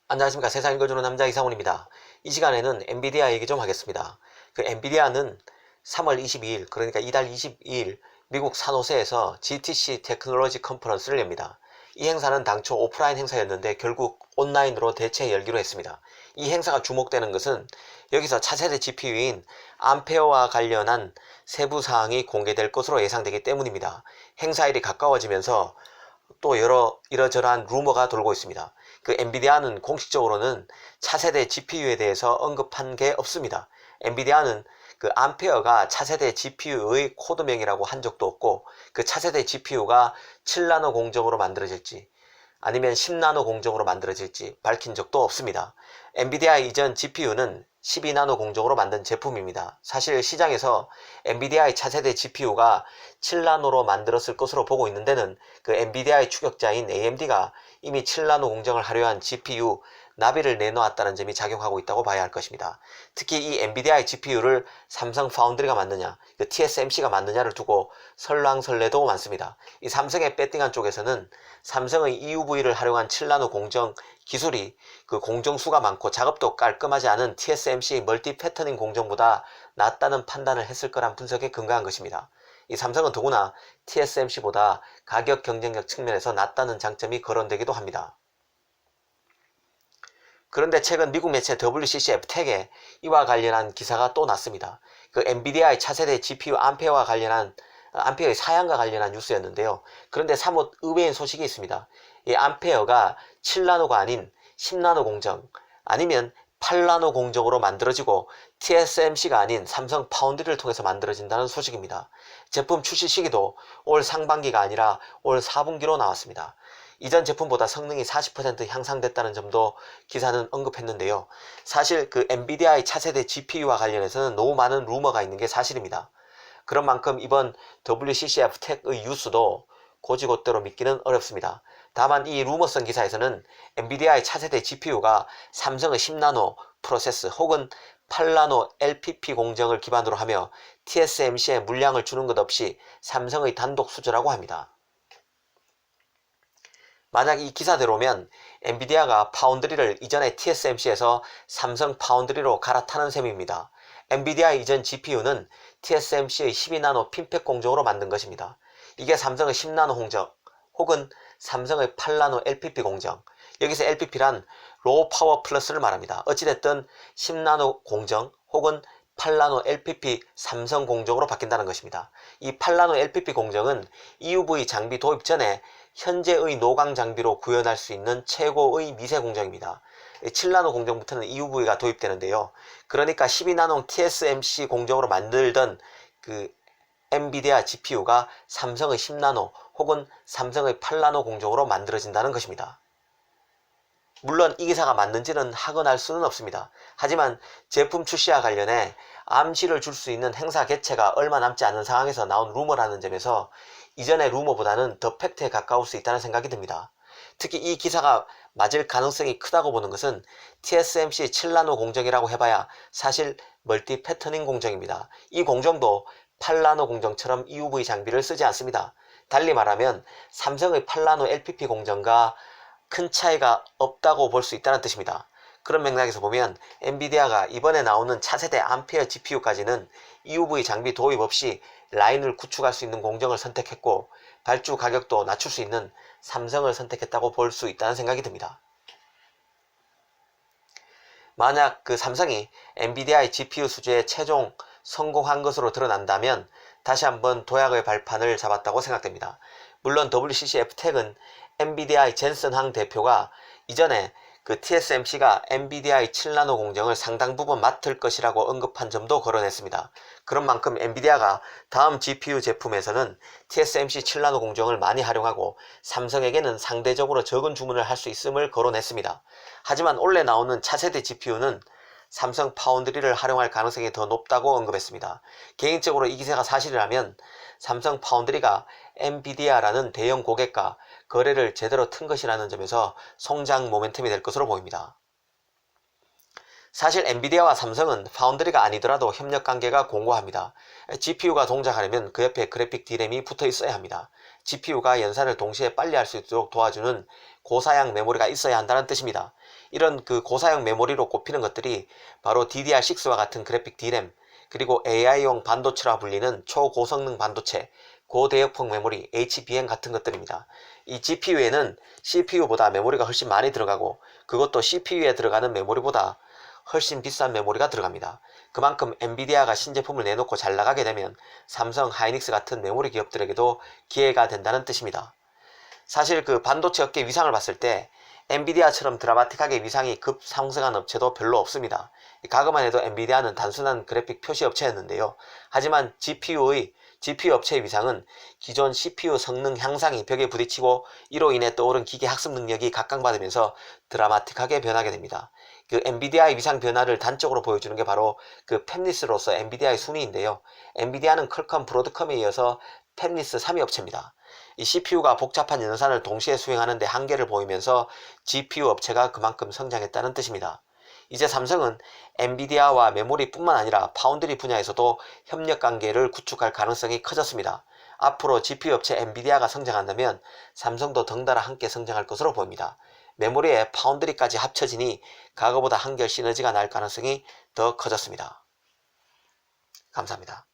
안녕하십니까. 세상 읽어주는 남자 이상훈입니다. 이 시간에는 엔비디아 얘기 좀 하겠습니다. 엔비디아는 3월 22일, 그러니까 이달 22일 미국 산호세에서 GTC 테크놀로지 컨퍼런스를 엽니다. 이 행사는 당초 오프라인 행사였는데 결국 온라인으로 대체 열기로 했습니다. 이 행사가 주목되는 것은 여기서 차세대 GPU인 암페어와 관련한 세부 사항이 공개될 것으로 예상되기 때문입니다. 행사일이 가까워지면서 또 이러저러한 루머가 돌고 있습니다. 엔비디아는 공식적으로는 차세대 GPU에 대해서 언급한 게 없습니다. 엔비디아는 암페어가 차세대 GPU의 코드명이라고 한 적도 없고, 차세대 GPU가 7나노 공정으로 만들어질지 아니면 10나노 공정으로 만들어질지 밝힌 적도 없습니다. 엔비디아 이전 GPU는 12나노 공정으로 만든 제품입니다. 사실 시장에서 엔비디아의 차세대 GPU가 7나노로 만들었을 것으로 보고 있는 데는 엔비디아의 추격자인 AMD가 이미 7나노 공정을 하려 한 GPU 나비를 내놓았다는 점이 작용하고 있다고 봐야 할 것입니다. 특히 이 엔비디아의 GPU를 삼성 파운드리가 만드냐, TSMC가 만드냐를 두고 설랑설레도 많습니다. 이 삼성의 배팅한 쪽에서는 삼성의 EUV를 활용한 7나노 공정 기술이 공정수가 많고 작업도 깔끔하지 않은 TSMC 멀티 패터닝 공정보다 낫다는 판단을 했을 거란 분석에 근거한 것입니다. 이 삼성은 더구나 TSMC보다 가격 경쟁력 측면에서 낫다는 장점이 거론되기도 합니다. 그런데 최근 미국 매체 WCCF 텍에 이와 관련한 기사가 또 났습니다. 엔비디아의 차세대 GPU 암페어의 사양과 관련한 뉴스였는데요. 그런데 사뭇 의외인 소식이 있습니다. 이 암페어가 7나노가 아닌 10나노 공정 아니면 8나노 공정으로 만들어지고 TSMC가 아닌 삼성 파운드리를 통해서 만들어진다는 소식입니다. 제품 출시 시기도 올 상반기가 아니라 올 4분기로 나왔습니다. 이전 제품보다 성능이 40% 향상됐다는 점도 기사는 언급했는데요. 사실 엔비디아의 차세대 GPU와 관련해서는 너무 많은 루머가 있는 게 사실입니다. 그런 만큼 이번 WCCF 텍의 뉴스도 고지고대로 믿기는 어렵습니다. 다만 이 루머성 기사에서는 엔비디아의 차세대 GPU가 삼성의 10나노 프로세스 혹은 8나노 LPP 공정을 기반으로 하며 TSMC에 물량을 주는 것 없이 삼성의 단독 수주라고 합니다. 만약 이 기사대로면 엔비디아가 파운드리를 이전의 TSMC에서 삼성 파운드리로 갈아타는 셈입니다. 엔비디아의 이전 GPU는 TSMC의 12나노 핀팩 공정으로 만든 것입니다. 이게 삼성의 10나노 공정 혹은 삼성의 8나노 LPP 공정, 여기서 LPP란 로우 파워 플러스를 말합니다. 어찌됐든 10나노 공정 혹은 8나노 LPP 삼성 공정으로 바뀐다는 것입니다. 이 8나노 LPP 공정은 EUV 장비 도입 전에 현재의 노광 장비로 구현할 수 있는 최고의 미세 공정입니다. 7나노 공정부터는 EUV가 도입되는데요. 그러니까 12나노 TSMC 공정으로 만들던 엔비디아 GPU가 삼성의 10나노 혹은 삼성의 8나노 공정으로 만들어진다는 것입니다. 물론 이 기사가 맞는지는 확인할 수는 없습니다. 하지만 제품 출시와 관련해 암시를 줄 수 있는 행사 개최가 얼마 남지 않은 상황에서 나온 루머라는 점에서 이전의 루머보다는 더 팩트에 가까울 수 있다는 생각이 듭니다. 특히 이 기사가 맞을 가능성이 크다고 보는 것은 TSMC 7나노 공정이라고 해봐야 사실 멀티 패터닝 공정입니다. 이 공정도 8나노 공정처럼 EUV 장비를 쓰지 않습니다. 달리 말하면 삼성의 8나노 LPP 공정과 큰 차이가 없다고 볼 수 있다는 뜻입니다. 그런 맥락에서 보면 엔비디아가 이번에 나오는 차세대 암페어 GPU까지는 EUV 장비 도입 없이 라인을 구축할 수 있는 공정을 선택했고 발주 가격도 낮출 수 있는 삼성을 선택했다고 볼 수 있다는 생각이 듭니다. 만약 삼성이 엔비디아의 GPU 수주에 최종 성공한 것으로 드러난다면 다시 한번 도약의 발판을 잡았다고 생각됩니다. 물론 WCCF 텍은 엔비디아의 젠슨 항 대표가 이전에 TSMC가 엔비디아의 7나노 공정을 상당 부분 맡을 것이라고 언급한 점도 거론했습니다. 그런 만큼 엔비디아가 다음 GPU 제품에서는 TSMC 7나노 공정을 많이 활용하고 삼성에게는 상대적으로 적은 주문을 할 수 있음을 거론했습니다. 하지만 올해 나오는 차세대 GPU는 삼성 파운드리를 활용할 가능성이 더 높다고 언급했습니다. 개인적으로 이 기사가 사실이라면 삼성 파운드리가 엔비디아라는 대형 고객과 거래를 제대로 튼 것이라는 점에서 성장 모멘텀이 될 것으로 보입니다. 사실 엔비디아와 삼성은 파운드리가 아니더라도 협력 관계가 공고합니다. GPU가 동작하려면 그 옆에 그래픽 D램이 붙어 있어야 합니다. GPU가 연산을 동시에 빨리 할 수 있도록 도와주는 고사양 메모리가 있어야 한다는 뜻입니다. 이런 그 고사양 메모리로 꼽히는 것들이 바로 DDR6와 같은 그래픽 D램, 그리고 AI용 반도체라 불리는 초고성능 반도체, 고대역폭 메모리, HBM 같은 것들입니다. 이 GPU에는 CPU보다 메모리가 훨씬 많이 들어가고, 그것도 CPU에 들어가는 메모리보다 훨씬 비싼 메모리가 들어갑니다. 그만큼 엔비디아가 신제품을 내놓고 잘 나가게 되면 삼성, 하이닉스 같은 메모리 기업들에게도 기회가 된다는 뜻입니다. 사실 그 반도체 업계 위상을 봤을 때 엔비디아처럼 드라마틱하게 위상이 급상승한 업체도 별로 없습니다. 과거만 해도 엔비디아는 단순한 그래픽 표시 업체였는데요. 하지만 GPU 업체의 위상은 기존 CPU 성능 향상이 벽에 부딪히고 이로 인해 떠오른 기계 학습 능력이 각광받으면서 드라마틱하게 변하게 됩니다. 그 엔비디아의 위상 변화를 단적으로 보여주는 게 바로 그 팹리스로서 엔비디아의 순위인데요. 엔비디아는 퀄컴, 브로드컴에 이어서 팹리스 3위 업체입니다. 이 CPU가 복잡한 연산을 동시에 수행하는 데 한계를 보이면서 GPU 업체가 그만큼 성장했다는 뜻입니다. 이제 삼성은 엔비디아와 메모리뿐만 아니라 파운드리 분야에서도 협력 관계를 구축할 가능성이 커졌습니다. 앞으로 GPU 업체 엔비디아가 성장한다면 삼성도 덩달아 함께 성장할 것으로 보입니다. 메모리에 파운드리까지 합쳐지니 과거보다 한결 시너지가 날 가능성이 더 커졌습니다. 감사합니다.